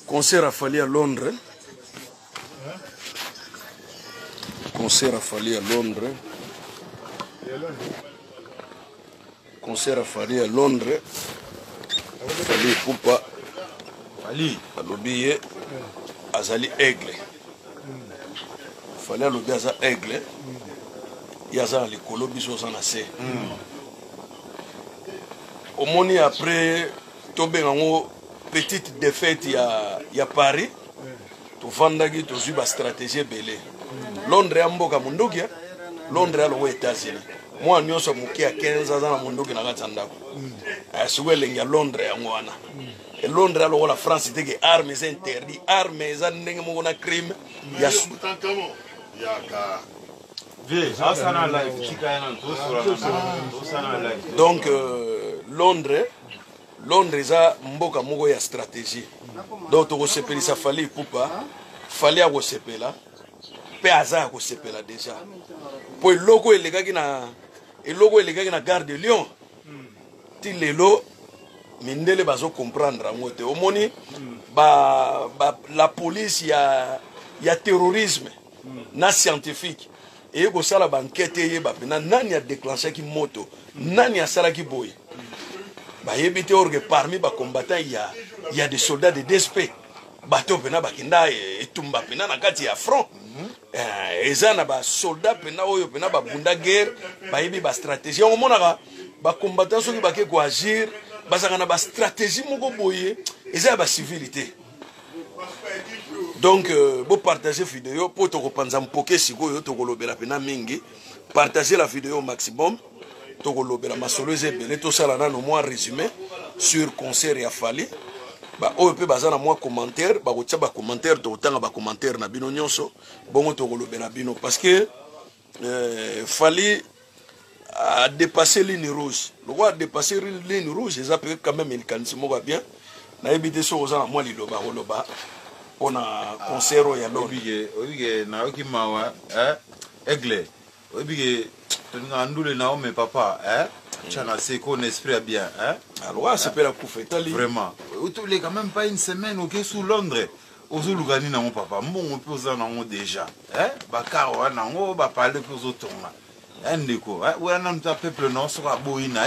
Concert a fallu à Londres. Concert a fallu à Londres. Concert a fallu à Londres. Fallu Poupa. Fallu à l'obéir. Azali Aigle. Fallu à l'obéir à Aigle. Yaza les colobisos en assez. Au moni après tomber en petite défaite il y a Paris. Tu vendagi tu suis ba stratégie belé. Londres amboka munduki. Londres alo États-Unis. Moi nyonso muki a 15 ans na munduki na gatanda ko. Asuwele ngia Londres yangwana. Et Londres alo la France était que armes interdit, armes za ndenge mo na crime. Ya donc Londres a mboka moko ya stratégie. Donc to sepeli sa fali Poupa, fali a sepela. Pe aza ko sepela déjà. Po logo elegaki na gare de Lyon. Ti lelo mindele bazo comprendre ngote. Omoni la police ya terrorisme na scientifique. Et ko sala banquette yeba pena nani a déclenché ki moto, nani a sala ki boy. Ba yebite orgue parmi ba combattants il y a des soldats de DSP. Bato pena bakinda etumba pena na kati ya front. Ezana ba soldats pena oyo pena ba bunda guerre, ba yebi ba stratégie. On monaka ba combattants soki ba ke ko agir, ba sakana ba stratégie moko boye, ezana ba civilité. Donc, vous partagez la vidéo pour te reprendre un poké si vous avez pena mingi. Partagez la vidéo au maximum. Vous avez ma soloise belé. Tout ça là, nous moins résumé sur concert et affali. Bah, vous pouvez baser na moi commentaire. Bah, vous avez commentaire. Tout autant ba commentaire na bino nyonso. Bon, vous avez la bino parce que Fali a dépassé ligne rouge. Le roi a dépassé ligne rouge. Ils appellent quand même il canissimo bien. Na évité ça aux gens moi liloba holoba. On a concert au Yalon. Oye, na oki mawa, Aigle. Oye, tu n'as nul na mais papa, tu as assez qu'on esprit bien, Alors, c'est pas la couffe, vraiment. Tu l'es quand même pas une semaine, ok, sous Londres. Ozo lugani na mon papa, mon pose na mon déjà, Bakaro na on va parler pour autres. Ndeko, ouais, on a peuple non sera boina,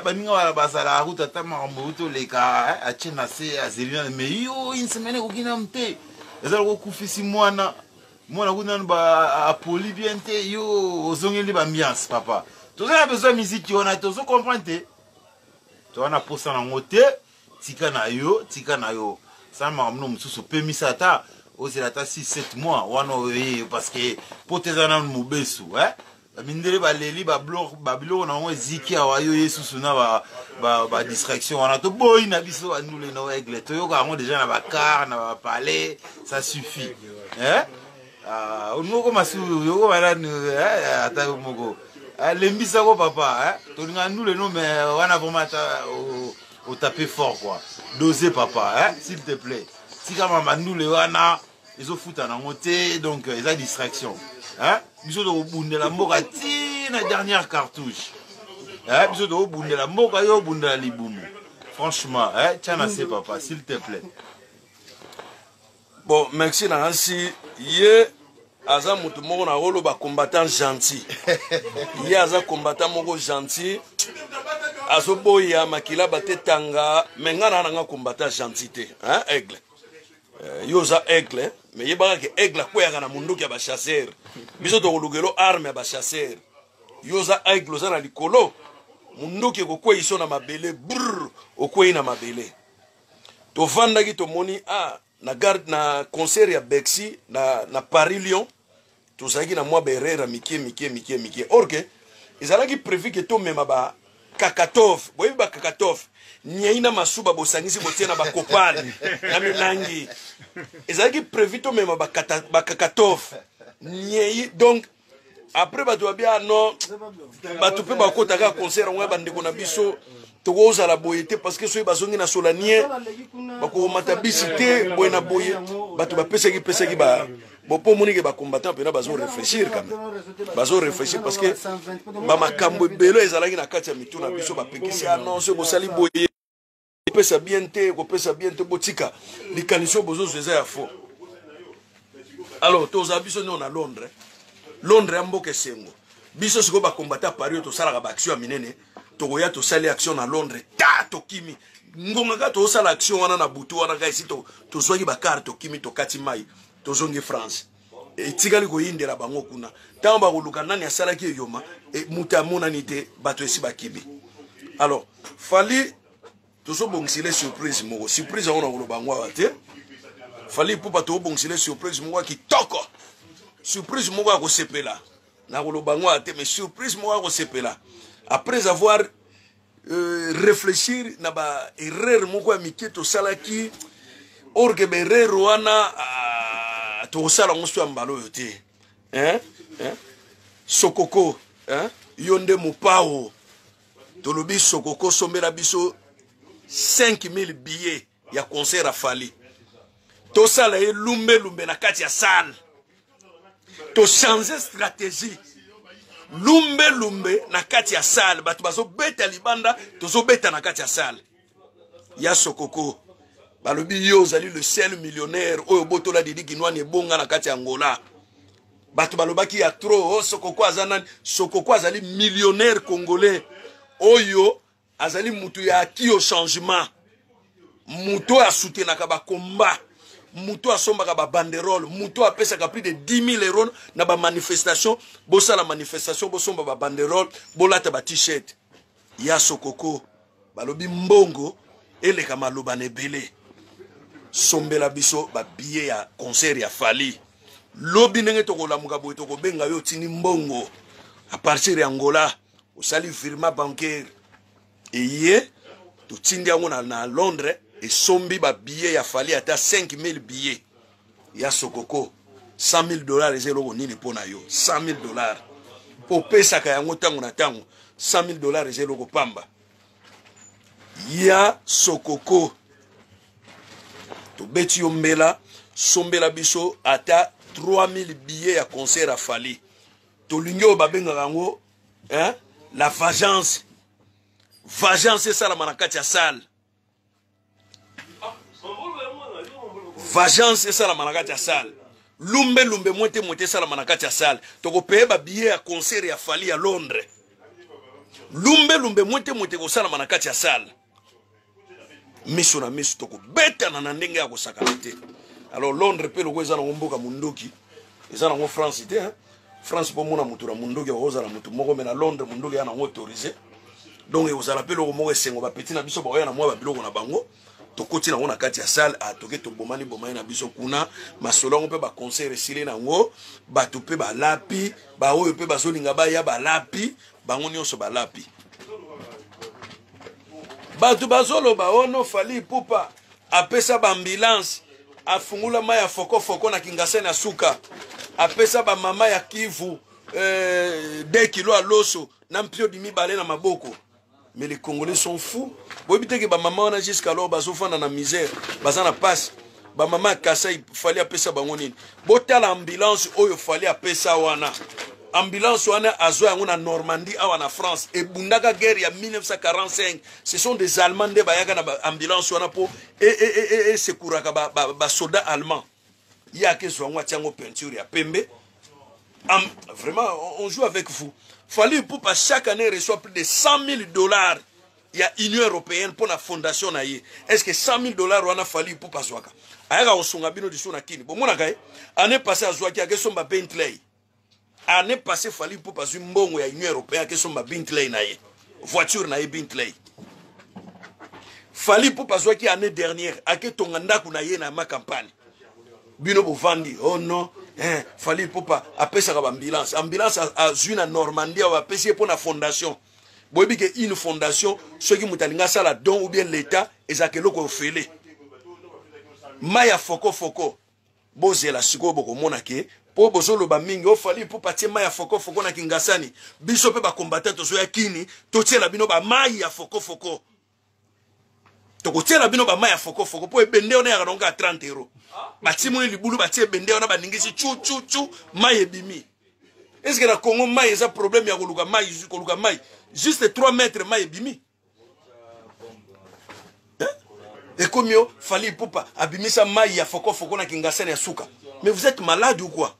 baninga wala basala route atama mbuto leka achena se azelina mais yo une semaine okina mte ezalo kokufisi mwana kuna ba apoli bien te yo ozongeli ba ambiance papa to za besoin musique on a to zo comprendre to ana posa na ngote tika na yo ça m'a amené mususu pemisa ta ozela ta 6-7 mois wana parce que potezana mubesu mindele baleli babilo na ngo ziki awayo yesu suna ba distraction on a to boy na biso andule no Aigle to yo ka ngo déjà na ba car na ba palais ça suffit onoko masu yo ko bana ata moko lembisa ko papa to nga ndule no mais wana vraiment au taper fort quoi doser papa s'il te plaît si kama mandule wana ils foutent en ngote donc ils a distraction biso to bundela mboka ti na dernière cartouche biso to bundela mboka yo bundela libumu franchement tiens c'est papa s'il te plaît. Bon merci na ainsi ye aza mutu moko na rolo ba combattant gentil ye aza combattant moko gentil azo boya makila batetanga mengana na nga combattant gentil te Aigle yoza Aigle mais yebaka ke Aigle akweyaka na munduki ya bachasseur biso tokolukelo arme ya bachasseur yoza Aigle oza na likolo munduki ekokweyi so na mabele brr okweyi na mabele tovandaki tomoni na garde na concert ya Bexi na Paris Lyon tozalaki na mwa berera mike or ke ezalaki prévu ke tomema ba kakatov boyebi ba kakatov nyeina masuba bosangisi botiena ba kopane na milangi ezalaki prévu to mema ba kakatov nyei donc après bato babia non bato pe bakota ka concert ngwa bandeko na biso tokoza la boyete parce que soyi bazongi na solanier bako mata bisite boyena boye bato bapesaki ba Bon, pour mon combattant, peut réfléchir quand même. Bazo réfléchir parce que Bamakambo Belo et Zalagi na Katia Mituna Biso Bapekisi annonce Bosali Boye. Pesa bien te, pesa bien te botika. Les conditions Bozo faisait à faux. Alors, tous abiso nous à Londres. Londres amboke sengo. Biso siko ba combattant Paris to sala ba action minene. Togoya to sali action na Londres. Ta to kimi. Ngonga to sala action wana na butu wana ga ici to soki ba carte to kimi to kati mai. To zongi France. Et tigali ko yindela bango kuna. Tamba ko luka nani asala ki yoma et mutamona nite bato esi bakibi. Alors, fali tozo bongsile surprise moko. Surprise on ko bango ate. Fali pour bato bongsile surprise moko ki toko. Surprise moko ko sepela. Na ko bango ate mais surprise moko ko sepela. Après avoir réfléchir na ba erreur moko amiki to salaki orge be erreur wana to sala ngoso ambalo yote. Sokoko, yonde mupao. Tolobi Sokoko sombela biso 5000 billets ya concert à Fali. To sala e lumbe na kati ya salle. To changer stratégie. Lumbe na kati ya salle. Batu bazo beta libanda, to zo beta na kati ya salle. Ya Sokoko. Balobi yo zali le seul millionnaire oyo botola didi kinwani bonga na kati ya Angola. Batu balobaki ya trop Sokoko azali millionnaire congolais. Oyo azali mutu ya aki au changement. Mutu a soutenaka ba combat. Mutu a sombaka ba banderole. Mutu a pesaka plus de 10 000 euros na ba manifestation. Bosa la manifestation bosomba ba banderole. Bolata ba t-shirt. Ya Sokoko. Balobi mbongo. Eleka maloba nebele. Sombela biso ba billet ya concert ya Fali. Lobi nenge toko la muka boy toko benga yo tini mbongo. A partir ya Angola, osali virement bancaire. Et ye, to tindi yango na Londres, et sombi ba billet ya Fali ata 5000 billets. Ya Sokoko, $100,000 ezelo nini pona yo. $100,000. Po pesa ka yango tango na tango, $100,000 ezelo ko pamba. Ya Sokoko. To beti yo mbela, sombela biso ata 3000 billets à concert à Fali. To lingo babenga rango, la vengeance. Vengeance c'est ça la manakati ya salle. Vengeance c'est ça la manakati ya salle. Lumbe mwete ça la manakati ya salle. Toko paye ba billet à concert à Fali à Londres. Lumbe mwete ko sala manakati ya salle. Miso na miso toko beta na ndenge ya ko sakalate. Alors Londres pe lo eza na mboka mundoki. Eza na France ite France po mona mutura mundoki oza na mutu moko mena Londres mundoki yana autorisé. Donc ozala pe lo moko esengo ba petit na biso ba yana mwa ba biloko na bango. Tokoti na ngona kati ya salle a toke to bomani na biso kuna masolongo pe ba concert esile na ngo ba to pe ba lapi ba oyo pe ba zolinga ba ya ba lapi bango nyonso ba lapi. Batu bazolo ba ono Fali Ipupa apesa ba ambulance afungula maya foko na Kingasani na suka apesa ba mama ya Kivu 2 kilos à loso na mpio di mibale na maboko. Mais les Congolais sont fous. Bobite ke ba mama wana jusqu'à alors bazofana na misère bazana passe ba mama Kasai Fali apesa bango nini botala ambulance oyo Fali apesa wana ambulance wana azo yango na Normandie awa na France et bundaka guerre ya 1945 ce sont des Allemands de bayaka na ambulance wana po et sekuraka ba soldats allemands yake zwango tiango peinture ya pembe. Vraiment on joue avec vous. Fali Ipupa chaque année reçoit plus de $100,000. Il y a Union européenne pour la fondation na ye. Est-ce que $100,000 wana Fali Ipupa zwaka ayaka osonga bino diso na kini bon mona kai année passée azwaki ake somba Bentley. Année passée, Fali Ipupa zwi mbongo ya Union européenne ke somba Bentley na ye. Voiture na ye Bentley. Fali Ipupa zwaki année dernière ake tonga ndaku na ye na ma campagne. Bino bovandi, oh non, Fali Ipupa apesaka ba ambulance. Ambulance azwi na Normandie wa apesi pour na fondation. Boyebi ke une fondation soki mutalinga sala don ou bien l'état ezake loko ofele. Maya foko. Bozela siko boko mona ke po bozolo ba mingi o Fali Ipupa tie maya foko na Kingasani biso pe ba combattant to so ya kini to tiela bino ba maya foko tokotiela bino ba mai ya foko foko po ebende ona ya donga 30 euros batimo ni libulu batie ebende ona baningisi chu chu chu mai ebimi. Est-ce que na Congo mai eza problème ya koluka mai juste 3 mètres mai ebimi? Et comme yo fali pupa abimisa mai ya foko foko na kingasene ya suka. Mais vous êtes malade ou quoi?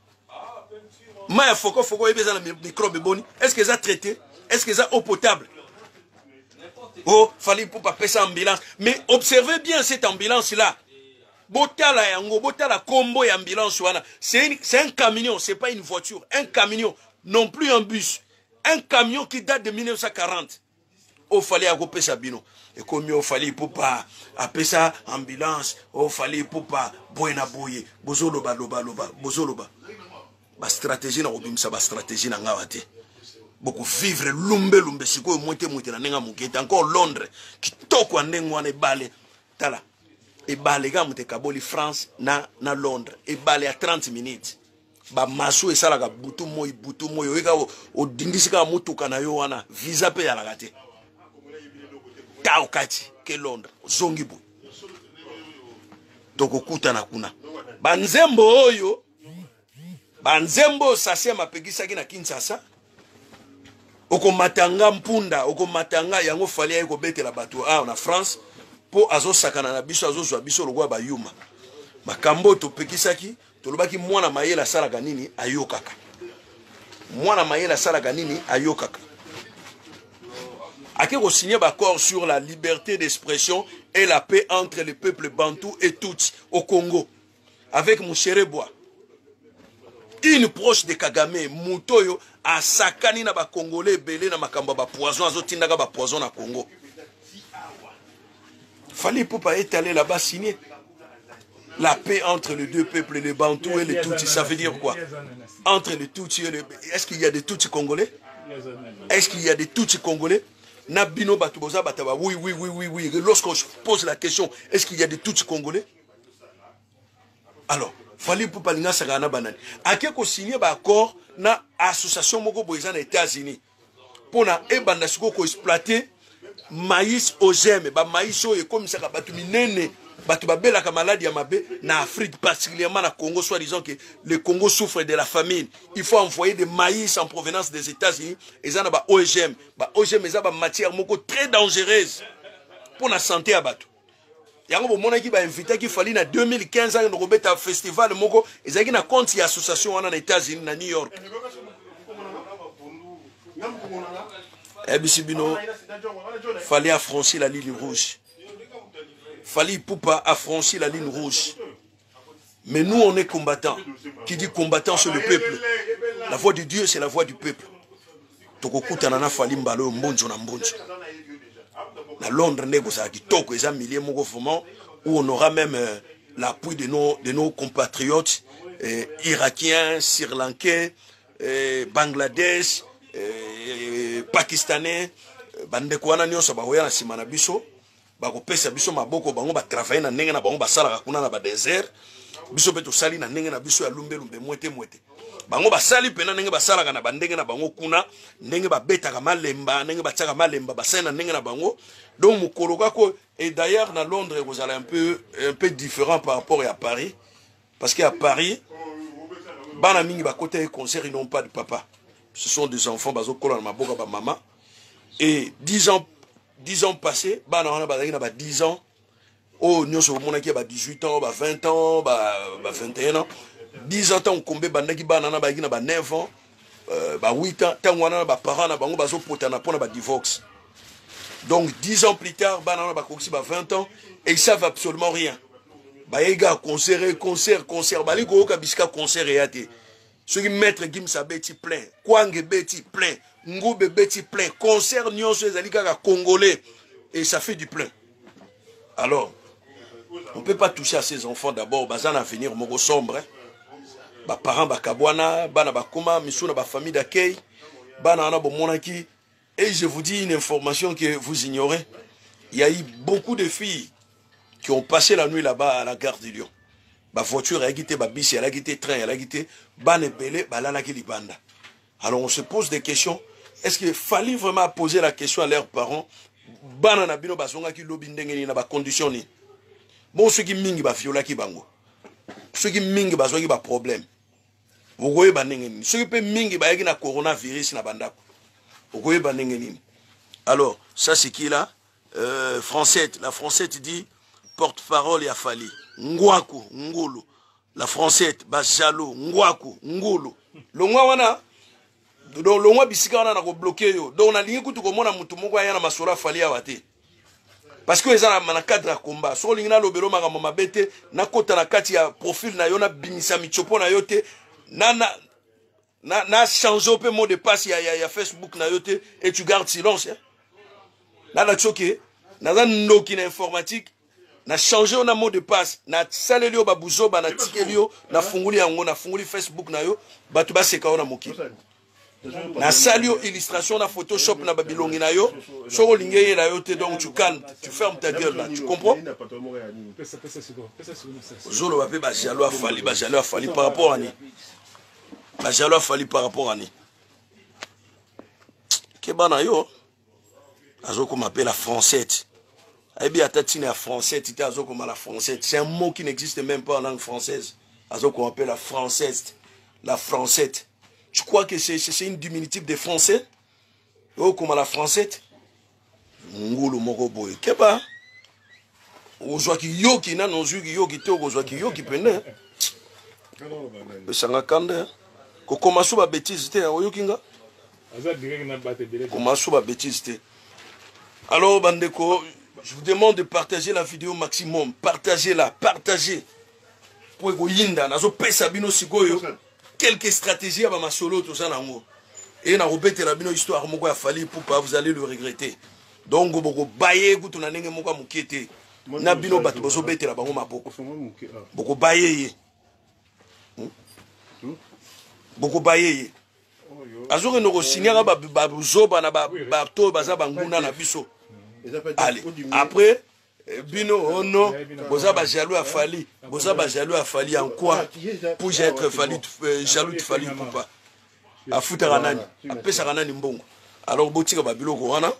Mai ya foko foko ebeza na microbe boni. Est-ce que ça traité? Est-ce que ça eau potable? Oh, fallait pour pas passer ambulance. Mais observez bien cette ambulance-là. Botala yango, botala combo et ambulance. C'est un camion, c'est pas une voiture. Un camion, non plus un bus. Un camion qui date de 1940. Oh, fallait agopé sa bino. Et comme il fallait pour pas appeler ça ambulance. Oh, fallait pour pas boina boye. Bozoloba, loba, loba, bozoloba. Ba stratégie na obimsa, ba stratégie na ngawate. Beaucoup vivre lumbe siko mwete na nenga muketa encore Londres qui toko ndengwana ebale tala ebale ga mute kaboli France na Londres ebale à 30 minutes ba maso esala ka butu moyo weka o dindisika mutuka na yo wana visa pe ya lagate ta okati ke Londres zongi bu toko kuta na kuna banzembo sase mapegisa ki na Kinshasa. Oko matanga mpunda, oko matanga yango fali ayeko betela bato na France po azo sakana na biso azo zwa biso logwa ba yuma. Makambo to pekisaki to lobaki mwana mayela salaka nini ayokaka. Mwana mayela salaka nini ayokaka. Akeko signer accord sur la liberté d'expression et la paix entre les peuples bantous et Tutsi au Congo avec Musherebois. Une proche de Kagame, Mutoyo, a sakani na ba Congolais belé na makamba ba poison, azotindaka ba poison na Congo. Fallait pour pas étaler là-bas signer. La paix entre les deux peuples, les Bantous et les Tutsis, ça veut dire quoi? Entre les Tutsis et les... Est-ce qu'il y a des Tutsis congolais? Est-ce qu'il y a des Tutsis congolais? Nabino Batuboza Bataba, oui. Lorsqu'on pose la question, est-ce qu'il y a des Tutsis congolais? Alors, fallait pour pas sagana banane. Ake ko signer ba accord na association moko boyza na États-Unis. Pour na ebanda siko ko exploiter maïs OGM, ba maïs o e comme ça batu minene, batu ba bela ka maladie ya mabe na Afrique particulièrement na Congo, soit disant que le Congo souffre de la famine. Il faut envoyer des maïs en provenance des États-Unis et ça na ba OGM. Ba OGM eza ba matière moko très dangereuse pour la santé ya batu. Yango bo mona ki ba invité ki fali na 2015 ans no beta festival moko ezaki na compte ya association wana na États-Unis na New York. Ebisibino fallait affranchir la ligne rouge. Fallait poupa affranchir la ligne rouge. Mais nous on est combattants. Qui dit combattant c'est le peuple. La voix de Dieu c'est la voix du peuple. Tokokuta nana fali mbalo mbonjo na mbonjo. À Londres, où on aura même l'appui de nos compatriotes irakiens, sri-lankais, bangladesh, pakistanais, bandekwana nyonso bahoya na sima na biso, bakopesa biso maboko bango ba travailler na ndenge na bango basala kuna na ba désert, biso beto sali na ndenge na biso ya lumbe mwete. Bango basali pena ndenge basalaka na bandenge na bango kuna ndenge babetaka malemba ndenge batiaka malemba basali na ndenge na bango. Donc mukolokako et d'ailleurs na Londres vous allez un peu différent par rapport à Paris parce qu'à Paris bana mingi ba côté concert ils n'ont pas de papa. Ce sont des enfants bazokola na maboka ba maman et 10 ans passés bana wana bazaki na ba 10 ans oh nyonso monaki ba 18 ans ba 20 ans ba 21 ans 10 ans tant combé bandaki bana na ba 9 ans ba 8 ans tant wana ba parents na bango bazopotana pona ba divorce. Donc 10 ans plus tard, bana ba koksi ba 20 ans et ils savent absolument rien. Ba ega concert bali ko ka biska concert yate. Ceux qui maître Gimsa beti plein, Kwange beti plein, Ngoube beti plein, concert nyonso ezali kaka congolais et ça fait du plein. Alors, on ne peut pas toucher à ces enfants d'abord, bazan avenir moko sombre. Ba parents ba kabwana, bana ba koma, misuna ba famille d'accueil, bana na bo monaki. Et je vous dis une information que vous ignorez. Il y a eu beaucoup de filles qui ont passé la nuit là-bas à la gare de Lyon. Ma voiture a quitté, ma bis, elle a quitté, train, elle a quitté, alors on se pose des questions. Est-ce qu'il fallait vraiment poser la question à leurs parents? bana na bino basonga ki lobi ndenge ni na ba condition ni bon ceux qui mingi ba fiola ki bango ceux qui mingi ba zoki ba problème okoye ba ndenge ni ceux qui pe mingi ba yaki na coronavirus na bandako okoye ba ndenge ni. Alors ça c'est qui là Française, la Française dit porte-parole ya Fali ngwaku ngolo la Française ba jalo ngwaku ngolo longwa wana donc longwa bisika wana na ko bloquer yo donc na lingi kutu ko mona mutu moko ya na masura Fali ya wate parce que eza na cadre ya combat so lingi na lobelo makambo mabete na kota na kati ya profil na yo na bimisa michopo na yo te na changer peu mot de passe ya Facebook na yo te et tu gardes silence hein? Na choqué na noki na informatique na changer on a mot de passe na saleli ba buzo ba na tikeli yo na funguli yango na funguli Facebook na yo batu ba seka ona moki na salio illustration na Photoshop na babilongi na yo soko lingeye na yo te donc tu calmes tu fermes ta gueule là tu comprends zolo ba pe ba jalo afali par rapport à ni ba jalo afali par rapport à ni ke bana yo azoko m'appelle la française. Eh bien, la française, la française. C'est un mot qui n'existe même pas en langue française. Azoko m'appelle la française. La française. Tu crois que c'est une diminutive de français? Oh, comme la française? Ngolo moko boy. Keba. Ozwa ki yoki na nozu ki yoki te ozwa ki yoki pene. Besanga kande. Ko komasu ba bêtise te oyoki nga. Komasu ba bêtise te. Alors, Bandeko, je vous demande de partager la vidéo au maximum. Partagez-la, partagez. Pour que Yinda, nazo pesa bino sikoyo, quelques stratégies à ma solo tout ça nango. Et na robete la bino histoire moko ya Fali pour pas vous allez le regretter. Donc boko baye kutu na ndenge moko mukete. Na bino bato bozo bete la bango maboko. Boko baye ye. Boko baye ye. Azore no signer ba buzoba na ba to baza banguna na biso. Allez, après, Bino, oh non, Boza ba jaloux à Fali. Boza ba jaloux à Fali en quoi? Pour être Fali, jaloux de Fali pour pas. A Futaranani, a Pesaranani Mbongo. Alors, Botika Babilo Korana.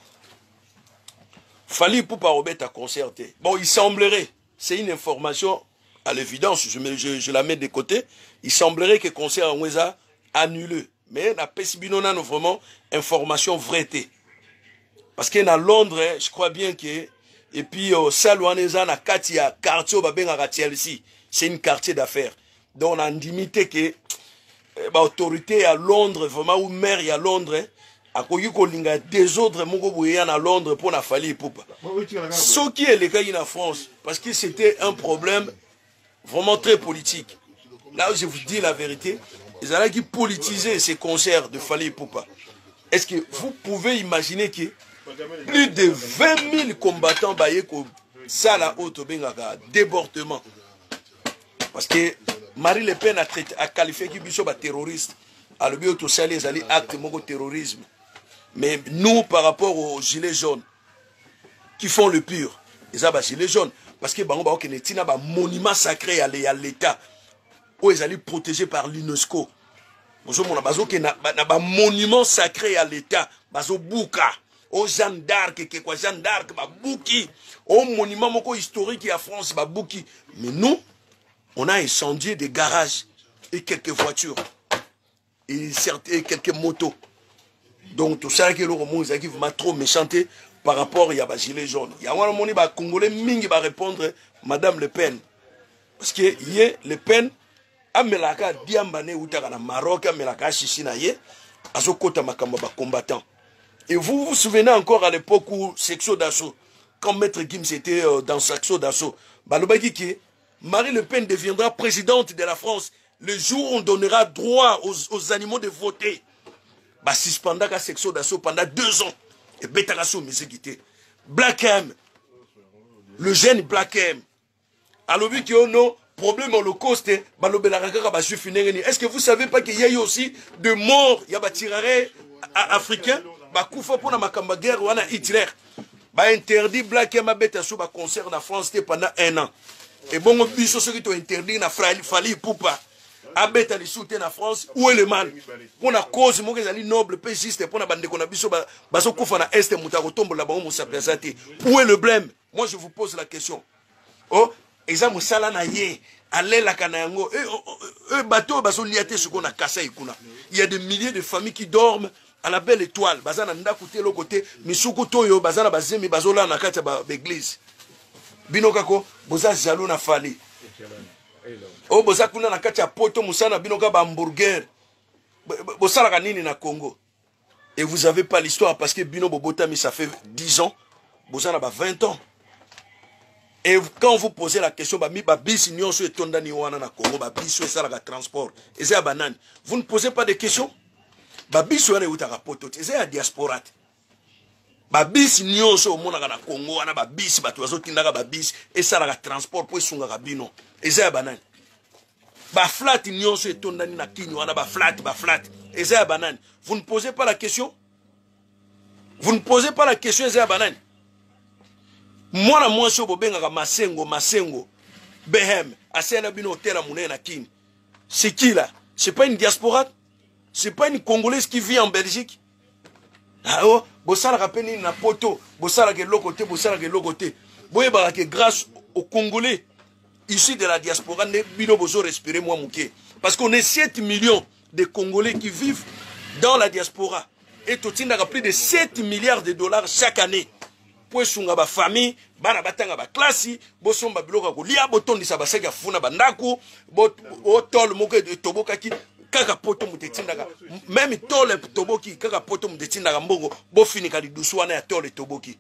Fali pour pas remettre à concerter. Bon, il semblerait, c'est une information à l'évidence, je la mets de côté. Il semblerait que le concert en Oueza annulé. Mais la Pesibino n'a vraiment information vraie. Parce que dans Londres, je crois bien que, et puis, Salouaneza, na Katia, quartier, à Chelsea, c'est une quartier d'affaires. Donc, on a limité que, l'autorité à Londres, vraiment, ou maire à Londres, à Koyukolinga, des autres, Mogoboyan à Londres, pour la Fali et Poupa. Ce qui est le cas en France, parce que c'était un problème vraiment très politique. Là où je vous dis la vérité, ils allaient politiser ces concerts de Fali et Poupa. Est-ce que vous pouvez imaginer que plus de 20 000 combattants baïeko ça la haute bengaka débordement parce que Marie Le Pen a qualifié qui biso ba terroriste à le bio to sali ezali acte moko terrorisme mais nous par rapport aux gilets jaunes qui font le pur ils ba gilets jaunes parce que bango ba okene tina ba monument sacré à l'état où ils allaient protégés par l'UNESCO bonjour mon bazo ke na ba monument sacré à l'état bazo buka au Jeanne d'Arc, quoi, Jeanne d'Arc, Bouki, au monument moko historique à France, Bouki. Mais nous, on a incendié des garages et quelques voitures et quelques motos. Donc tout ça, que le qui m'a trop méchanté par rapport à y gilet jaune. Il y a un Congolais mingi va répondre Madame Le Pen. Parce que Le Pen, Amelaka Diambane ou Tagana Maroc, Amelaka Shishina ye, Azokota Makamba combattant. Et vous vous souvenez encore à l'époque où Sexo d'assaut, quand Maître Gims était dans Sexo d'assaut, Marie Le Pen deviendra présidente de la France le jour où on donnera droit aux animaux de voter. Suspendra Sexo d'assaut pendant 2 ans. Et Betarasso Mizekite. Black M. Le jeune Black M. Alors, vu qu'il y a un problème holocauste, est-ce que vous ne savez pas qu'il y a eu aussi de morts, il y a des tirarés africains? Bakoufa pour la guerre ou Hitler interdit Black M beta sous ba concert en France pendant 1 an et bon biso ceux qui ont interdit na Fali Poupa abeta les soutes en France, où est le mal? Pour la cause, moi, que noble, peu juste, pour la bande de Konabiso, baso koufana est, moutaro tombe là-bas, moussa pesati. Où est le blême? Moi, je vous pose la question. Oh, eza moussala na ye, allez la kanayango, bateau, baso liate, ce qu'on a cassé, il y a des milliers de familles qui dorment à la belle étoile. Bazana nda côté, l'autre côté, misuko toyo, bazana bazemi, bazola na kata ba l'église. Binokako, boza jaloux na fali. Oh, boza kuna na kati ya poto musana binoka ba hamburger. Bosala ka nini na Congo. Et vous avez pas l'histoire parce que Bino Bobotami ça fait 10 ans, bozana ba 20 ans. Et quand vous posez la question ba mi ba bis nyonso etondani wana na Congo ba bis so sala ka transport. Eza banane. Vous ne posez pas de questions. Ba bis wana utaka poto. Eza ya diaspora. Ba bis nyonso omonaka na Congo wana ba bis bato bazotindaka ba bis et sala ka transport po esunga ka bino. Eza banane. Ba flat nyonso etondani na kini wana ba flat. Eza banane. Vous ne posez pas la question? Vous ne posez pas la question, eza banane. Moi na moi so bobengaka masengo behem asena bino hôtel à Moulin na kini. C'est qui là? C'est pas une diaspora? C'est pas une Congolaise qui vit en Belgique? Ah oh, bosala kapeni na poto, bosala ke lokote, bosala ke lokote. Boye ba que grâce aux Congolais issus de la diaspora ne bino bozo respirer moi mouké. Parce qu'on est 7 millions de Congolais qui vivent dans la diaspora. Et tout le monde a plus de 7 milliards de dollars chaque année. Pour sunga ba famille, bana batanga ba classe, bosomba biloka ko lia botondisa baseka funa bandako, botol moke de tobokaki kaka poto mutetindaka. Même tole toboki kaka poto mutetindaka mbongo, bo finika di doucement na tole toboki.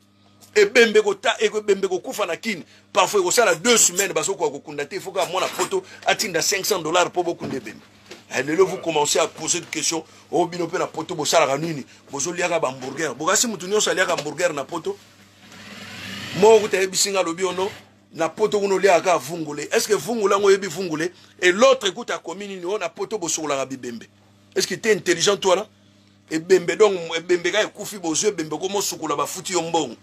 Et bembeko ta et bembeko kufa na kini. Parfois ko sala 2 semaines basoko ko kundate, il faut ka mona poto atinda $500 pour beaucoup de bembe. Et là, vous commencez à poser des questions. Oh, binope na poto, bosala ranini, bozo liaka hamburger. Bogasi mutunyo sa liaka hamburger na poto. Moi, vous avez bisinga lobi ono, na poto uno liaka vungule. Est-ce que vungula ngo yebi vungule? Et l'autre écoute à commune ni na poto bosola rabi bembe. Est-ce que tu es intelligent toi là? Et bembe donc bembe ga ekufi bozo bembe ko mo sukula ba futi yombong.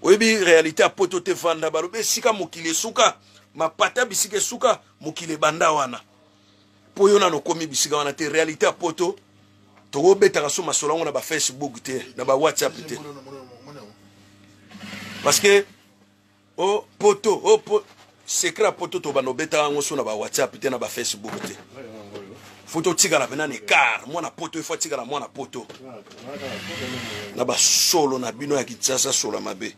Oyebi réalité à poto te vanda balobe sika mokile suka, ma pata bisike suka mokile banda wana. Pour yon no komi bisika wana te réalité à poto to beta kaso masola ngona ba Facebook te na ba WhatsApp te. Parce que oh poto secret poto to ba no beta ngo so na ba WhatsApp te na ba Facebook te. Photo tigala pena ne car moi na poto faut tigala moi na poto. Na ba solo na bino ya Kinshasa solo mabe.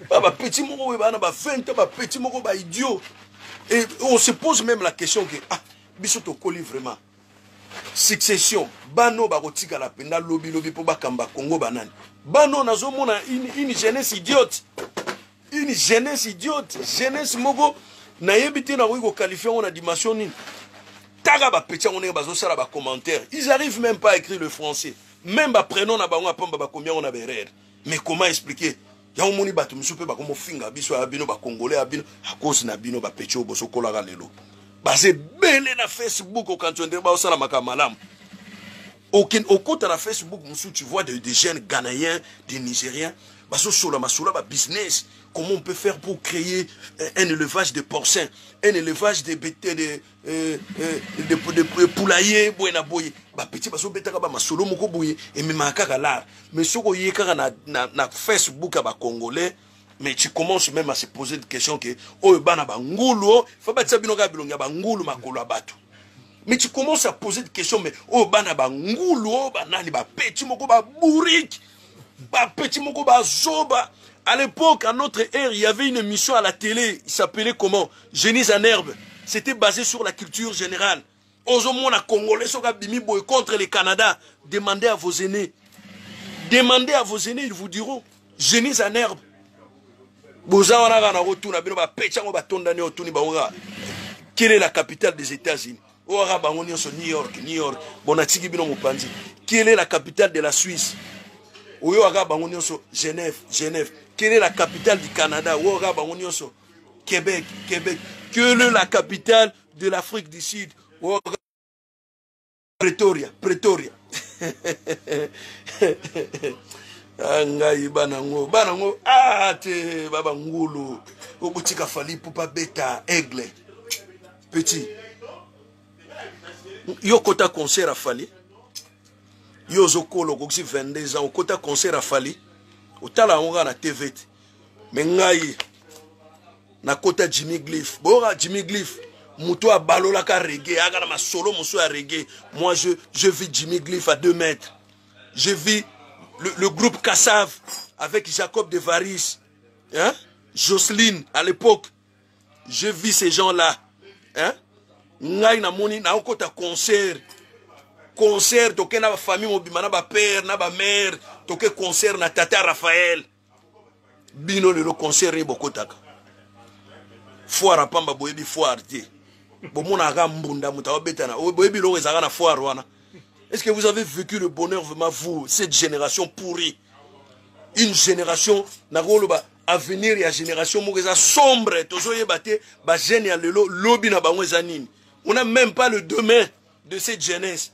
Ba petit moko ba na ba 20 ba petit moko ba idiot. Et on se pose même la question que ah bisoto koli vraiment succession bano bakotika la penda lobi po bakamba Congo banane bano nazomona une jeunesse idiote jeunesse moko na yebite na ko qualifier on a dimension nini taga ba petit on est bazo sala ba commentaire ils arrivent même pas à écrire le français même ba prénom na bango apamba ba combien on a berere mais comment expliquer ya omoni bato misupe ba komo finga biso ya bino ba congolais ya bino à cause na bino ba petit oboso kola ga lelo. Basé belé na Facebook au canton de Baosala Makamalam. Au côté de Facebook, tu vois des jeunes Ghanéens, des Nigériens, baso sur la business. Comment on peut faire pour créer un élevage de porcins, un élevage de poulaillers, buena boye. Ba petit baso betaka ba masolo moko boye et même akaka là. Mais soko yeka na Facebook ba congolais. Mais tu commences même à se poser des questions que oh bana bangulu faut pas bino ka bilonga bangulu makolo abatu. Mais tu commences à poser des questions mais oh bana bangulu banani ba petit moko ba bourrique ba petit moko ba zoba. À l'époque à notre ère il y avait une émission à la télé, il s'appelait comment? Génies en herbe. C'était basé sur la culture générale. Ozomona congolais soka bimi boy contre le Canada, demandez à vos aînés. Demandez à vos aînés, ils vous diront Génies en herbe. Quelle est la capitale des États-Unis? New York. Quelle est la capitale de la Suisse? Genève. Quelle est la capitale du Canada? Québec. Quelle est la capitale de l'Afrique du Sud? Pretoria. Angai banango te baba ngulu obutika fali pupa beta aigle petit Yo kota concert à Fali. Yo zokolo koksi 22 ans. Kota concert à Fali. Otala onga na TV. Mais ngai na kota Jimmy Cliff. Bora Jimmy Cliff. Mouto a balola ka reggae. Aga ma solo mousso à reggae. Moi je vis Jimmy Cliff à 2 mètres. Je vis le groupe Kassav avec Jacob de Varis. Hein? Jocelyne à l'époque. Je vis ces gens-là. Hein? Ngai na moni na okota concert. Concert toke na ba famille mobima na ba père na ba mère toke concert na tata Raphaël. Bino le concert ni bokotaka. Foire pamba boyebi foire te. Bomona ga mbunda muta obetana. Boyebi lo ezaka na foire wana. Est-ce que vous avez vécu le bonheur vraiment vous cette génération pourrie? Une génération na goloba avenir ya génération mokeza sombre tozoye baté ba jeune ya lelo lobi na bango ezanini. On n'a même pas le demain de cette jeunesse.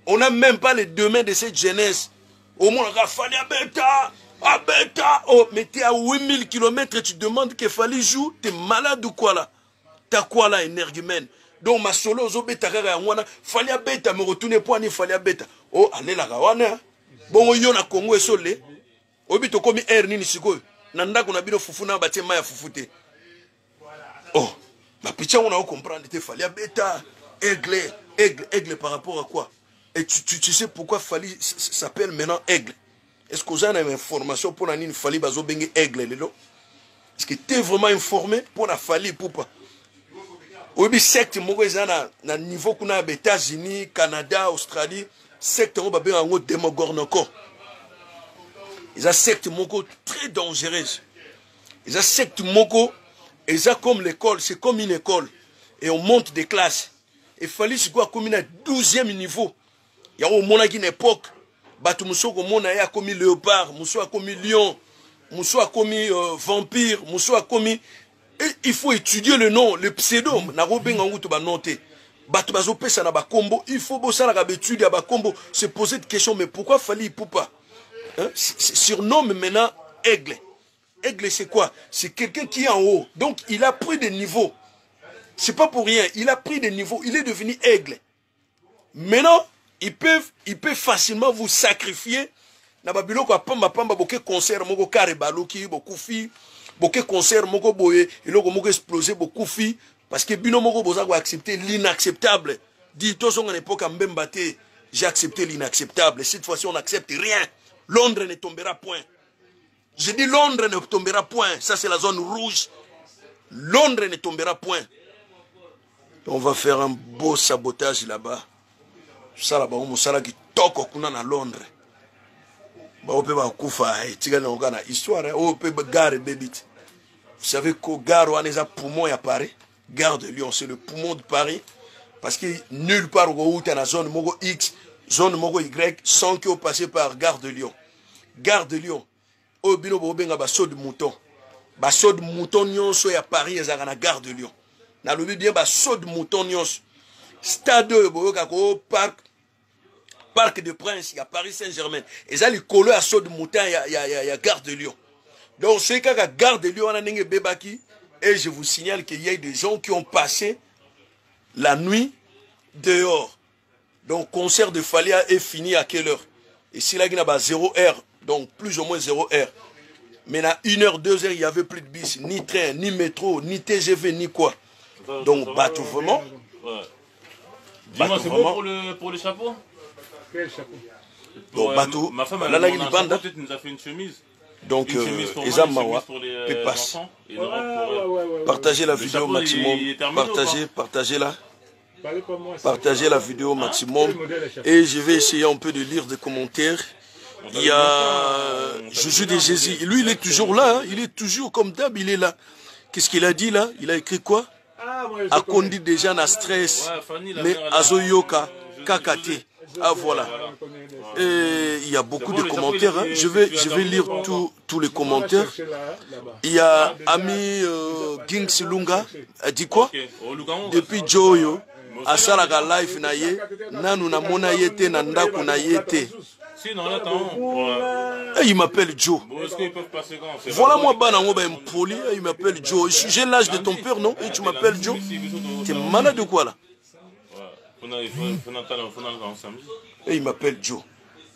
On n'a même pas le demain de cette jeunesse. Au moins, il fallait à Beta. Oh, mais tu es à 8000 km et tu demandes qu'il fallait jouer. Tu es malade ou quoi là? Tu as quoi là, énergumène? Donc, ma solo, zo Beta, fallait à Beta, me retourner pour aller, fallait à Beta. Oh, allez là, gawana. Bon, yo na Congo et solé. Obi to komi air nini siko. Nanda kuna bino fufu na batie maya fufute. Oh. Ma pitié, on a compris, il fallait bêta, aigle par rapport à quoi? Et tu sais pourquoi Fali s'appelle maintenant aigle? Est-ce que vous avez une information pour la Fali bazo bengue aigle? Est-ce que tu es vraiment informé pour la Fali pour pas? Oui, secte, moi, na niveau qu'on a aux États-Unis, Canada, Australie, secte, on va bien en haut démogornoko. Ils ont secte moko très dangereuse. Ils ont secte moko. Et ça, comme l'école, c'est comme une école. Et on monte des classes. Il fallait se quoi comme un 12e niveau. Il y a au moins une époque. Batu Moussoko Mona a commis léopard, Mousso a commis lion, Mousso a commis vampire, Mousso a commis. Et il faut étudier le nom, le pseudo. Narobeng en route noté. Batu Bazo Pesa na ba combo. Il faut bosser la étude à ba combo. Se poser des questions. Mais pourquoi fallait Poupa? Hein? Surnomme maintenant aigle. Aigle, c'est quoi? C'est quelqu'un qui est en haut. Donc, il a pris des niveaux. C'est pas pour rien. Il a pris des niveaux. Il est devenu aigle. Maintenant, il peut facilement vous sacrifier. Na babilo ko pamba pamba boke concert moko kare baloki beaucoup fi boke concert moko boye iloko moko exploser beaucoup fi parce que bino moko boza ko accepter l'inacceptable. Dit to son en époque en Mbembaté, j'ai accepté l'inacceptable. Cette fois-ci on n'accepte rien. Londres ne tombera point. Je dis Londres ne tombera point. Ça, c'est la zone rouge. Londres ne tombera point. On va faire un beau sabotage là-bas. Ça, là-bas, on va qui toque à Londres. On peut pas histoire. On peut gare bébé. Vous savez qu'au gare, on a des poumons à Paris. Gare de Lyon, c'est le poumon de Paris. Parce que nulle part où tu as la zone Mogo X, zone Mogo Y, sans que vous passez par Gare de Lyon. Gare de Lyon. Au bino bobenga basso de mouton. Basso de mouton nyonso ya Paris ezaka na Gare de Lyon. Na lobi bien basso de mouton nyonso. Stade boyoka ko Parc de Prince, il y a Paris Saint-Germain. Eza li kolo ya saut de mouton ya Gare de Lyon. Donc c'est qu'à Gare de Lyon on a nenge bebaki et je vous signale qu'il y a des gens qui ont passé la nuit dehors. Donc concert de Falia est fini à quelle heure? Et si là il y a 0 heure. Donc plus ou moins 0 heure. Mais à 1 heure, 2 heures, il n'y avait plus de bus, ni train, ni métro, ni TGV, ni quoi. Donc, bateau vraiment. Dis-moi, c'est bon pour le chapeau? Quel chapeau? Donc, bateau. Ma femme, elle nous a fait une chemise. Donc, Ezamawa, Pépasse. Partagez la vidéo maximum. Partagez-la. Partagez la vidéo maximum. Et je vais essayer un peu de lire des commentaires. Il y a Juju de Jésus. Lui, il est toujours là. Hein. Il est toujours comme d'hab. Il est là. Qu'est-ce qu'il a dit là? Il a écrit quoi? A conduit déjà na stress. Mais Azoyoka, Kakate. Ah voilà. Et il y a beaucoup de commentaires. Hein. Je vais lire tous les commentaires. Il y a Ami Gings Lunga. A dit quoi? Depuis Joyo. Asalaka life na ye. Nanu na mona yete na ndaku na yete. Il m'appelle Joe. Voilà moi poli. Il m'appelle Joe. J'ai l'âge de ton père, non? Et tu m'appelles Joe. T'es malade de quoi là? Et il m'appelle Joe.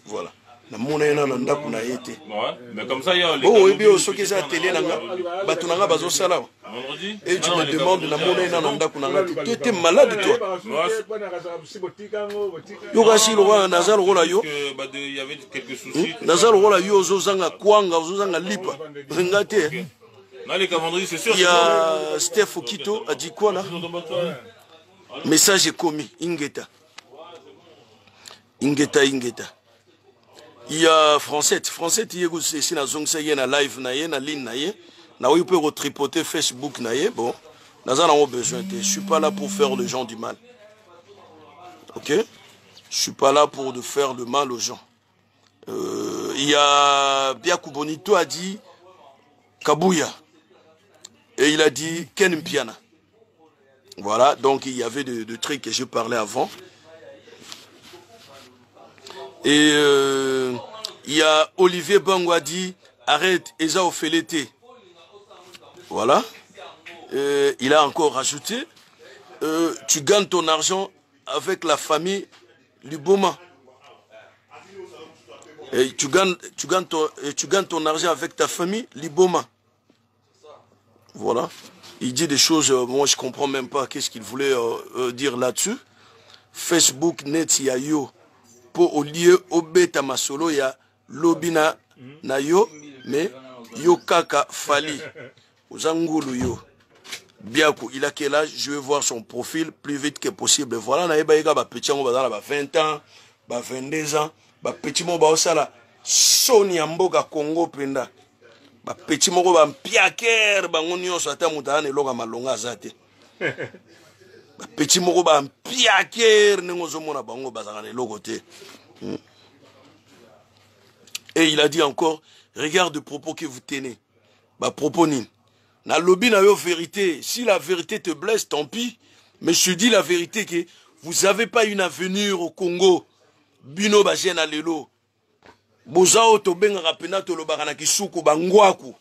Voilà. Na mona ena na ndako na yete. Ouais, mais comme ça il y a bon et bien soki za télé nanga batu nanga bazo sala. Et tu me demandes na mona ena na ndako nanga tu étais malade toi. Yo kasi lo wana nazalo rola yo. Il y avait quelques soucis. Nazalo rola yo ozozanga kwanga ozozanga lipa. Ngate. Là les calendriers c'est sûr. Il y a Steph Okito a dit quoi là? Message est commis Ingeta. Ingeta. Il y a Français, il y a aussi na zongsa na live na na ligne na na oui peut retripoter Facebook na bon, nous en avons besoin. Je suis pas là pour faire les gens du mal. OK? Je suis pas là pour de faire le mal aux gens. Il y a Biakou Bonito a dit Kabuya et il a dit Ken Mpiana. Voilà, donc il y avait de trucs que je parlais avant. Et il y a Olivier Bangwadi, arrête, Eza Ofelete. Voilà. Il a encore rajouté, tu gagnes ton argent avec la famille Liboma. Et tu gagnes ton argent avec ta famille Liboma. Voilà. Il dit des choses, moi je comprends même pas qu'est-ce qu'il voulait dire là-dessus. Facebook, net, yo. Pour au lieu au bêta masolo ya lobina na yo mais yo kaka fali uzangulu yo biako il a quel âge? Je vais voir son profil plus vite que possible. Voilà na eba eka ba petit ngo bazala ba 20 ans ba 22 ans ba petit mo ba osala Sonia Mboka Congo penda ba petit mo ba mpiaker ba ngonyo so ata mutane loka malonga zate petit moko ba mpiaker nengozo mona bango bazanga ne lokote. Et il a dit encore, regarde le propos que vous tenez. Bah propos ni. Na lobby na yo vérité. Si la vérité te blesse, tant pis. Mais je dis la vérité que vous avez pas une avenir au Congo. Bino ba jena lelo. Bozao to benga rapena to lobaka na kisuku bangwaku.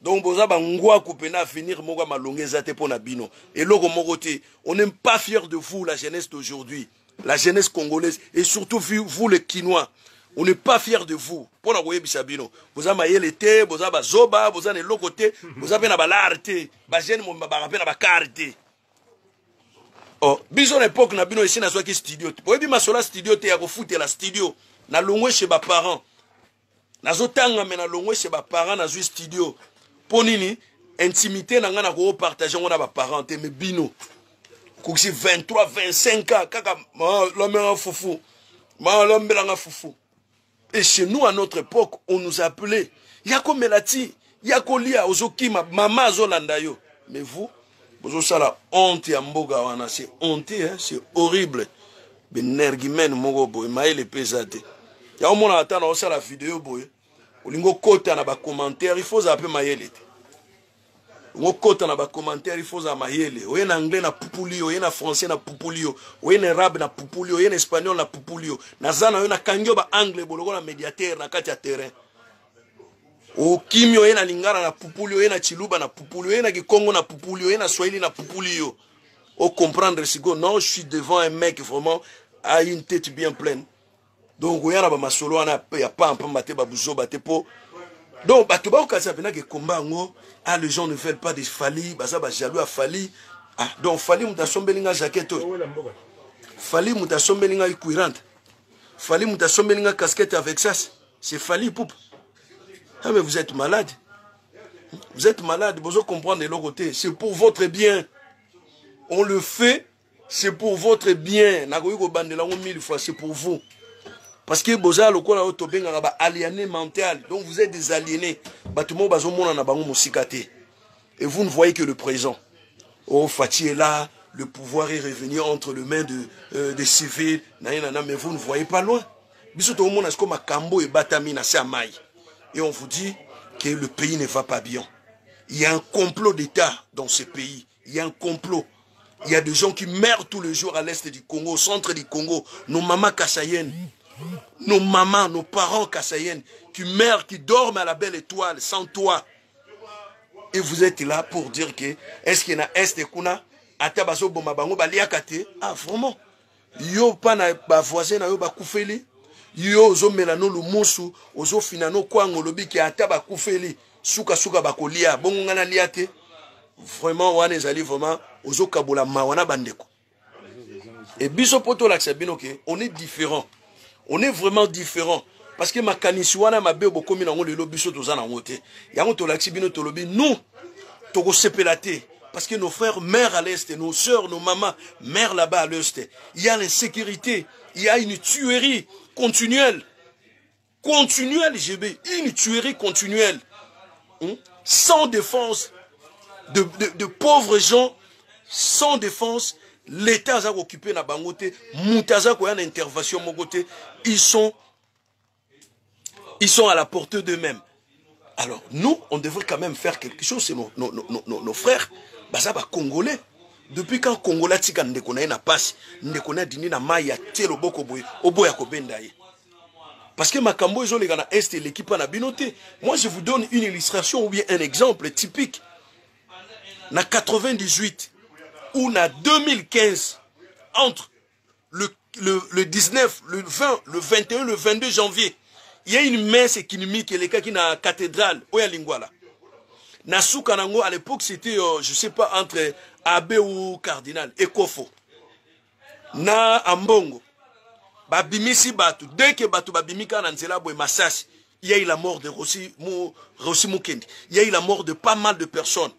Donc, boza bangwa kupena finir moga malongeza te pona bino. Et loko mogote, on n'est pas fiers de vous, la jeunesse d'aujourd'hui, la jeunesse congolaise, et surtout vous les Quinois. On n'est pas fiers de vous. Pona goye bisabino. Boza mayele te, boza bazoba, boza ne lokote, boza pena balarte, ba jeune mo ba pena ba carte. Oh, biso l'époque na bino ici na soki studio. Boyebi masola studio te ya ko foutre la studio. Na longwe chez ba parents. Na zotanga mena longwe chez ba parents na zo studio. Ponini, intimité n'a pas de partager on a ba parents mais bino. Kuksi 23, 25 ans, kaka l'homme est foufou. L'homme est foufou. Et chez nous à notre époque, on nous appelait Yako Melati, Yako Lia, Ozoki, Mama Zolandayo. Mais vous ça la honte ya mboga wana, c'est honte, hein, c'est horrible. Benergimen mogo boy, maïle pesate. Ya au moins attendre on la vidéo boy. Olingo kota na ba commentaire, il faut zapper mayele. Ngo kota na ba commentaire, il faut za mayele. Oye na anglais na pupulio, oye na français na pupulio, oye na arabe na pupulio, oye na espagnol na pupulio. Na zana oye na kangyo ba anglais boloko na médiateur na kati ya terrain. O kimio oye na lingara na pupulio, oye na chiluba na pupulio, oye na kikongo na pupulio, oye na swahili na pupulio. O comprendre sigo, non, je suis devant un mec vraiment a une tête bien pleine. Donc, il y a pas masolo, il n'y a pas un peu de babouzo, po. Donc, les gens ne veulent pas de Fali, jaloux à Fali. Ah, donc, Fali, mouta sombelinga jaquette. Fali, mouta sombelinga ikuirante. Fali, mouta sombelinga casquette avec ça. C'est Fali, poupe. Ah, mais vous êtes malade. Vous êtes malade, vous comprenez de l'autre côté. C'est pour votre bien. On le fait, c'est pour votre bien. C'est pour vous. Parce que boza lokola otobenga ba aliéné mental. Donc vous êtes des aliénés. Batumo bazomona na bango musikate. Et vous ne voyez que le présent. Oh Fati est là, le pouvoir est revenu entre les mains des civils. Mais vous ne voyez pas loin. Bisoto mona sko makambo e batami na samai. Et on vous dit que le pays ne va pas bien. Il y a un complot d'État dans ce pays. Il y a un complot. Il y a des gens qui meurent tous les jours à l'est du Congo, au centre du Congo. Nos mamans kassayennes. Nos mamans, nos parents kassayennes qui meurent, qui dorment à la belle étoile, sans toit. Et vous êtes là pour dire que est-ce qu'il y a est kuna atabaso bomba bango baliakate. Ah vraiment. yo pa na ba voisin na yo ba kufeli yo ozo melano lumusu ozo finano kwango lobi ki ata ba kufeli suka ba kolia bongo ngana liate vraiment wana ezali vraiment ozo kabola mawana bandeko et biso poto l'aksabino ke on est différent, on est vraiment différent parce que makanisi wana mabe bokomi na ngolo biso tozana ngote yango to l'aksabino to lobi nous toko sepelate. Parce que nos frères meurent à l'est, nos sœurs, nos mamans meurent là-bas à l'est. Il y a l'insécurité, il y a une tuerie continuelle. Continuelle, GB, une tuerie continuelle. Sans défense, de pauvres gens, sans défense, l'État a occupé na bangote, Moutaza ko yana intervention mogote, ils sont à la portée d'eux-mêmes. Alors, nous, on devrait quand même faire quelque chose, c'est nos frères. Baza ba Congolais. Depuis quand Congolais tika ndekona na passe, ndekona dini na maya telo boko boy, oboya ko bendaye. Parce que makambo ezo lega na est l'équipe na binoté. Moi je vous donne une illustration ou bien un exemple typique. Na 98 ou na 2015 entre le 19, le 20, le 21, le 22 janvier, il y a une messe économique qui est na cathédrale Oya Lingwala. Nasuka nango à l'époque c'était je sais pas entre abbé ou cardinal Ekofo na ambongo babimisi batu dès que batu babimika na nzela boy Masasi il y a eu la mort de Rossi Mukendi, il y a eu la mort de pas mal de personnes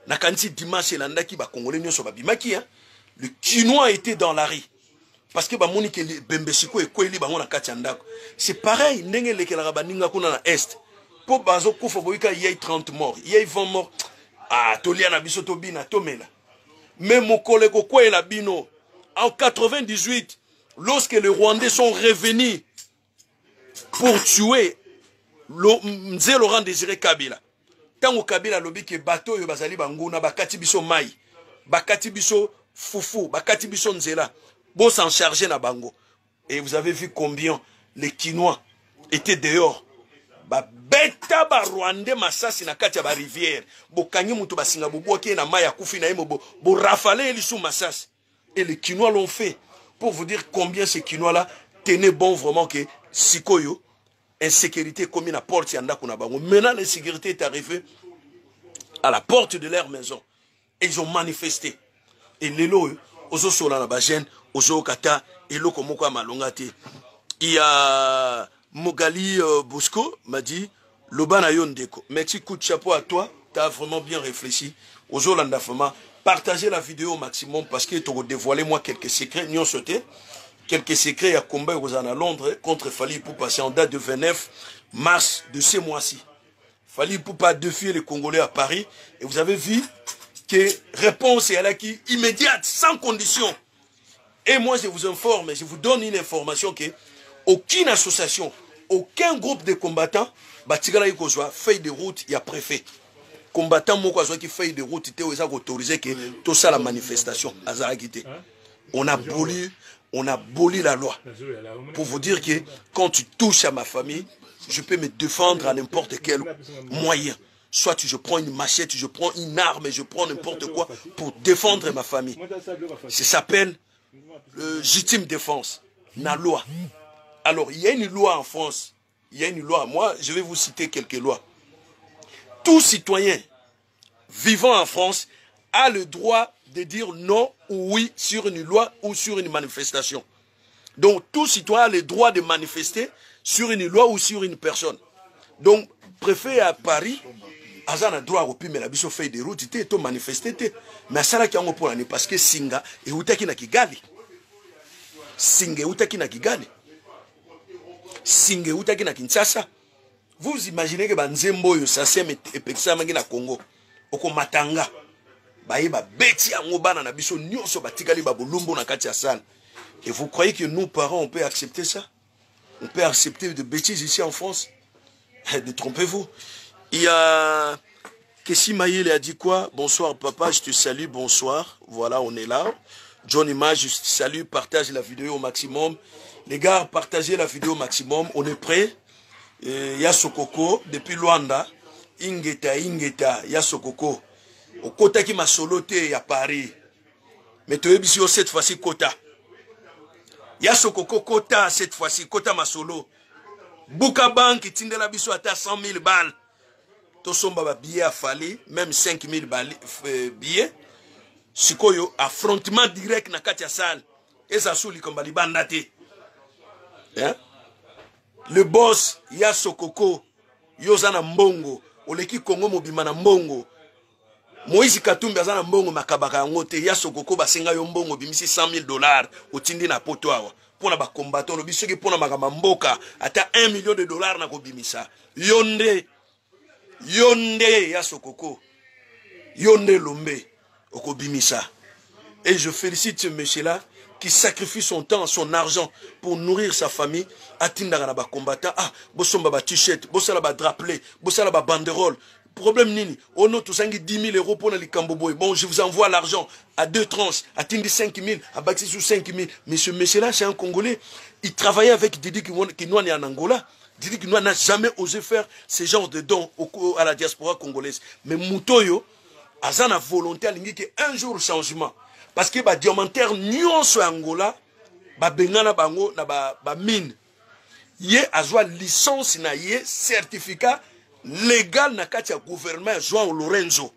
na kanti dimanche landaki ba congolais nyoso babimaki hein. Le Kinois était dans la rue parce que ba moni ke bembesiko e kweli bango na kati ndako c'est pareil ndenge lekela baninga kuna na est. Pour bazo kufa boyika il y a 30 morts, il y a 20 morts. Ah, tolia na biso tobina tomela. Mais mon collègue quoi la bino en 98 lorsque les Rwandais sont revenus pour tuer Mzee Laurent Désiré Kabila. Tango Kabila lobi ke bateau yo bazali banguna bakati biso mai, bakati biso fufu, bakati biso nzela. Bon s'en charger na bango. Et vous avez vu combien les Kinois étaient dehors. Ba beta ba Rwandais masasi na kati ya ba rivière bokanyi mutu basinga boboki na maya kufi na yemo bo rafale lisu masasi et les Kinois l'ont fait pour vous dire combien ces Kinois là tenaient bon vraiment que sikoyo insécurité comme na porte ya ndako na bango. Maintenant l'insécurité est arrivée à la porte de leur maison et ils ont manifesté et lelo ozo sola na ba jeune ozo kata eloko moko malonga te. Il y a Mogali Bosco m'a dit Lobana Yondeko. Merci, coup de chapeau à toi. Tu as vraiment bien réfléchi. Aux Olanda Fama, partagez la vidéo au maximum parce que tu as dévoilé moi quelques secrets. Nous sauté quelques secrets à combat aux à Londres contre Fali Poupa. C'est en date de 29 mars de ce mois-ci. Fali Poupa défier les Congolais à Paris. Et vous avez vu que réponse est à la qui immédiate, sans condition. Et moi je vous informe, je vous donne une information que aucune association, aucun groupe de combattants, batigala ikozwa feuille de route, il y a préfet. Combattant moko azwa ki feuille de route, te oza autorisé que tout ça la manifestation azaragité. On a aboli la loi. Pour vous dire que quand tu touches à ma famille, je peux me défendre à n'importe quel moyen. Soit je prends une machette, je prends une arme, je prends n'importe quoi pour défendre ma famille. Ça s'appelle légitime défense. La loi. Alors, il y a une loi en France. Il y a une loi. Moi, je vais vous citer quelques lois. Tout citoyen vivant en France a le droit de dire non ou oui sur une loi ou sur une manifestation. Donc, tout citoyen a le droit de manifester sur une loi ou sur une personne. Donc, préfet à Paris, Azan a droit à mais la biso fait des routes, il était manifesté. Mais ça là qui en pour l'année parce que Singa et Outaki na Kigali. Singa et Outaki na Kigali. Singa et Outaki na Kinshasa. Vous imaginez que Banzembo yo sasem et Peksa mangi na Congo. Oko Matanga. Baïba beti yango bana na biso nyonso batikali babulumbo na kati ya sana. Et vous croyez que nous parents on peut accepter ça? On peut accepter de bêtises ici en France? Détrompez-vous. Il y a Kessi Maïle a dit quoi? Bonsoir papa, je te salue, bonsoir. Voilà, on est là. John Image, je te salue, partage la vidéo au maximum. Les gars, partagez la vidéo au maximum. On est prêts. Il y a Sokoko, depuis Luanda. Ingeta, il y a Sokoko. Au Kota qui m'a soloté à Paris. Mais tu es ici cette fois-ci Kota. Ya Sokoko Kota cette fois-ci, Kota Masolo. Buka Bank, Tindela Biso ata 100 000 balles. Tosomba ba billet a fallu, même 5 000 billets. Sikoyo, affrontement direct na Katia Sal. Et ça souli comme Balibandate. Hein? Le boss, Ya Sokoko, Yozana Mbongo, Oleki Kongo Mobimana Mbongo. Moïse Katumbi azana Mbongo makabaka ngote, Ya Sokoko basenga yo Mbongo bimisi $100 000 otindi na poto awa. Pona ba combattant, bisoki pona makamba mboka, ata $1 million na kobimisa. Yonde Ya Sokoko. Yonde Lombe. Okobimisa. Et je félicite ce monsieur-là qui sacrifie son temps, son argent pour nourrir sa famille. Atindara ba combattant. Ah, bosomba ba t-shirt, bosala ba drapelet, bosala ba banderole. Problème nini? Oh non, tout ça 10 000 € pour les Camboboy. Bon, je vous envoie l'argent à 2 tranches. Atindi 5 000, à bâti sous 5 000. Mais ce monsieur-là, c'est un Congolais. Il travaillait avec Didi Kinouani en Angola. Didi Kinouani n'a jamais osé faire ce genre de dons à la diaspora congolaise. Mais Moutoyo, azana volonté alingi que un jour changement parce que ba diamantaire nyonso Angola ba bengana bango na ba mine ye azwa licence na ye certificat légal na kati ya gouvernement João Lorenzo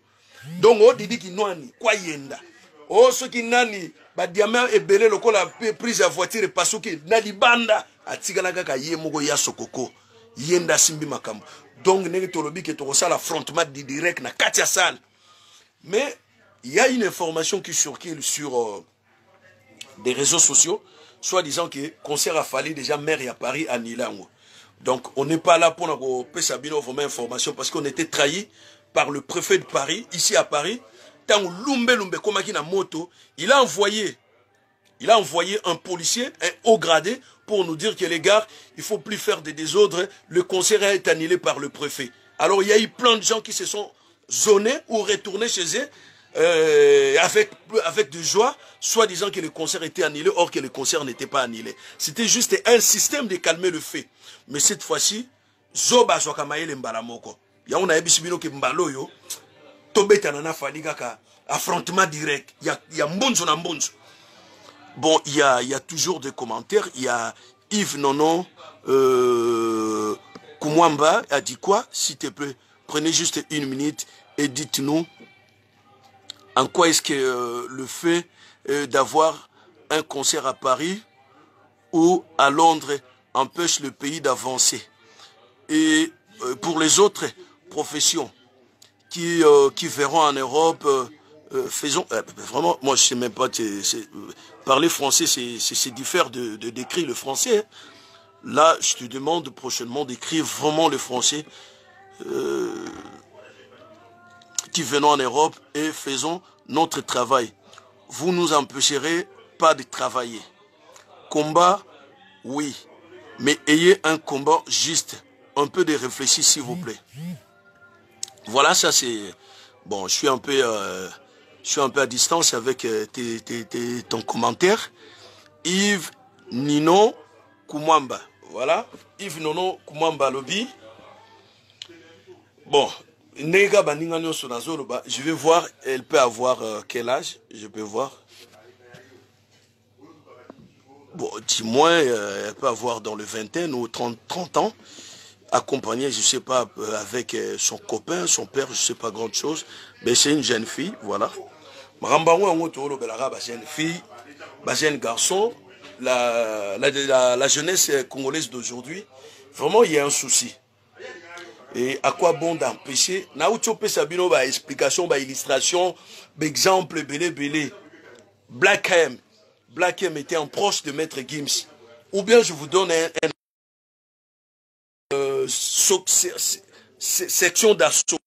donc o Didi Kinouani kwa yenda o soki nani ba diamant ebele lokola prise à voiture pasuki na libanda atikala kaka ye moko Ya Sokoko yenda simbi makambo donc nenge tolobi ke to sala affrontement direct na kati ya salle. Mais il y a une information qui circule sur des réseaux sociaux, soi-disant que le concert a fallu déjà maire à Paris à Nilango. Donc on n'est pas là pour nous Sabino vraiment information parce qu'on était trahi par le préfet de Paris, ici à Paris. Tant Lumbe Komaki na moto, il a envoyé un policier, un haut gradé, pour nous dire que les gars, il ne faut plus faire des désordres, le concert a été annulé par le préfet. Alors il y a eu plein de gens qui se sont zonés ou retournés chez eux avec de joie, soit disant que le concert était annulé, or que le concert n'était pas annulé. C'était juste un système de calmer le fait. Mais cette fois-ci, Zoba Zwakamaye le Mbalamoko. Il y a un abisibino qui Mbaloyo, Tobeta Nana Faligaka, affrontement direct. Il y a Mbonzo na Mbonzo. Bon, il y a toujours des commentaires. Il y a Yves Nono Kumwamba a dit quoi, s'il te plaît? Prenez juste une minute et dites-nous en quoi est-ce que le fait d'avoir un concert à Paris ou à Londres empêche le pays d'avancer. Et pour les autres professions qui verront en Europe, faisons... vraiment, moi je ne sais même pas... parler français, c'est diffère de d'écrire le français. Là, je te demande prochainement d'écrire vraiment le français. Qui venons en Europe et faisons notre travail. Vous nous empêcherez pas de travailler. Combat, oui, mais ayez un combat juste. Un peu de réfléchir, s'il vous plaît. Voilà, ça c'est... Bon, je suis un peu à distance avec ton commentaire. Yves Nino Kumwamba. Voilà, Yves Nono Kumwamba Lobby. Bon, je vais voir, elle peut avoir quel âge, je peux voir. Bon, dis-moi, elle peut avoir dans le vingtaine ou 30 ans, accompagnée, je ne sais pas, avec son copain, son père, je ne sais pas grand chose, mais c'est une jeune fille, voilà. C'est une fille, jeune garçon, la jeunesse congolaise d'aujourd'hui, vraiment il y a un souci. Et à quoi bon d'empêcher? Na uchope sabino ba explication, ba illustration, ba exemple belé. Black M était un proche de Maître Gims. Ou bien je vous donne section d'assaut.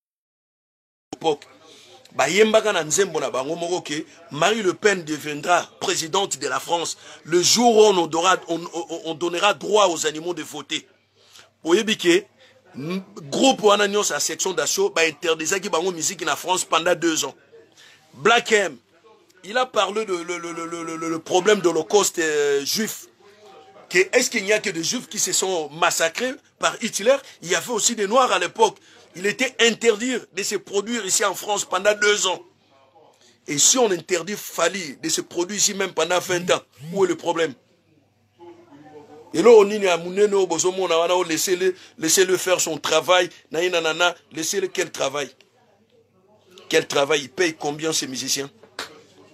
Ba yembaka na nzembo na bango moko ke Marie Le Pen deviendra présidente de la France le jour où on donnera droit aux animaux de voter. Oyebike groupe Wananios à section d'assaut bah interdisait qui bango musique en France pendant 2 ans. Black M, il a parlé de le problème de l'Holocauste juif. Est-ce qu'il n'y a que des juifs qui se sont massacrés par Hitler? Il y avait aussi des noirs à l'époque. Il était interdit de se produire ici en France pendant 2 ans. Et si on interdit Fali de se produire ici même pendant 20 ans, où est le problème? Et là, on y a mouneno, laissez-le faire son travail. Laissez-le quel travail? Quel travail? Il paye combien ces musiciens?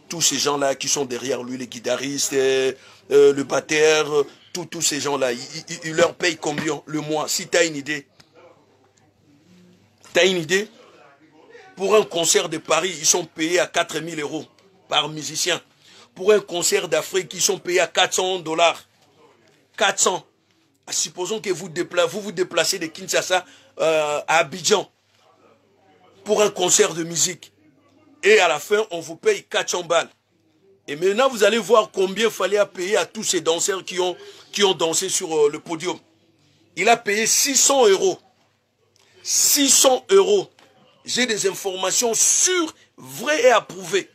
Tous ces gens-là qui sont derrière lui, les guitaristes, le batteur, tous ces gens-là, il leur paye combien le mois? Si tu as une idée. Tu as une idée? Pour un concert de Paris, ils sont payés à 4 000 € par musicien. Pour un concert d'Afrique, ils sont payés à 400 $. 400. Supposons que vous vous déplacez de Kinshasa à Abidjan pour un concert de musique. Et à la fin, on vous paye 400 balles. Et maintenant, vous allez voir combien il fallait payer à tous ces danseurs qui ont dansé sur le podium. Il a payé 600 €. 600 €. J'ai des informations sûres, vraies et approuvées.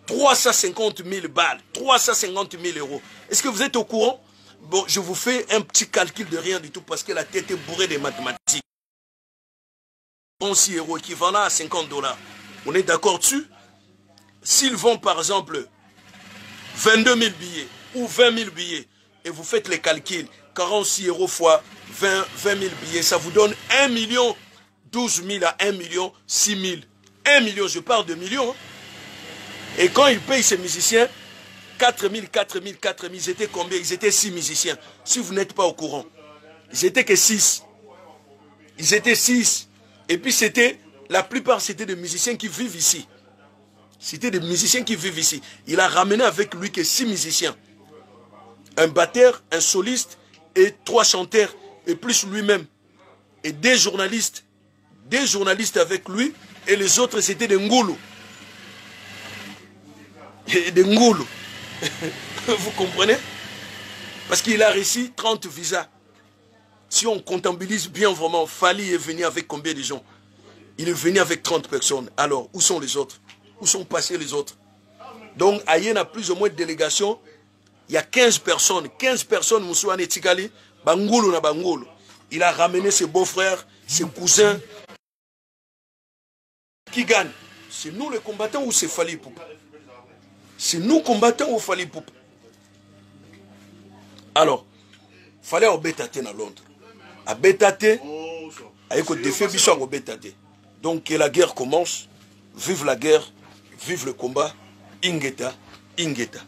350 000 balles, 350 000 €. Est-ce que vous êtes au courant? Bon, je vous fais un petit calcul de rien du tout parce que la tête est bourrée de mathématiques. 6 € équivalent à 50 $. On est d'accord dessus? S'ils vendent par exemple 22 000 billets ou 20 000 billets et vous faites les calculs, 46 € fois 20 000 billets, ça vous donne 1 million 12 000 à 1 million 6 000. 1 million, je parle de millions. Hein? Et quand ils payent ces musiciens, 4 000, 4 000, 4 000, ils étaient combien? Ils étaient 6 musiciens. Si vous n'êtes pas au courant, ils étaient que 6. Ils étaient 6. Et puis la plupart c'était des musiciens qui vivent ici. C'était des musiciens qui vivent ici. Il a ramené avec lui que 6 musiciens. Un batteur, un soliste et 3 chanteurs. Et plus lui-même. Et des journalistes. Des journalistes avec lui. Et les autres c'était des Ngoulou. Des Ngoulou. Vous comprenez? Parce qu'il a réussi 30 visas. Si on comptabilise bien vraiment, Fally est venu avec combien de gens? Il est venu avec 30 personnes. Alors, où sont les autres? Où sont passés les autres? Donc, Ayen a plus ou moins de délégations. Il y a 15 personnes. 15 personnes, Moussouane Tikali, Bangolo na Bangolo. Il a ramené ses beaux-frères, ses cousins. Qui gagne? C'est nous les combattants ou c'est Fally Ipupa? C'est nous combattants ou Fally Ipupa? Alors, fallait au Bétate à Londres. À Bétate, avec le défi Bichon au Bétate. Donc que la guerre commence, vive la guerre, vive le combat, Ingeta, Ingeta.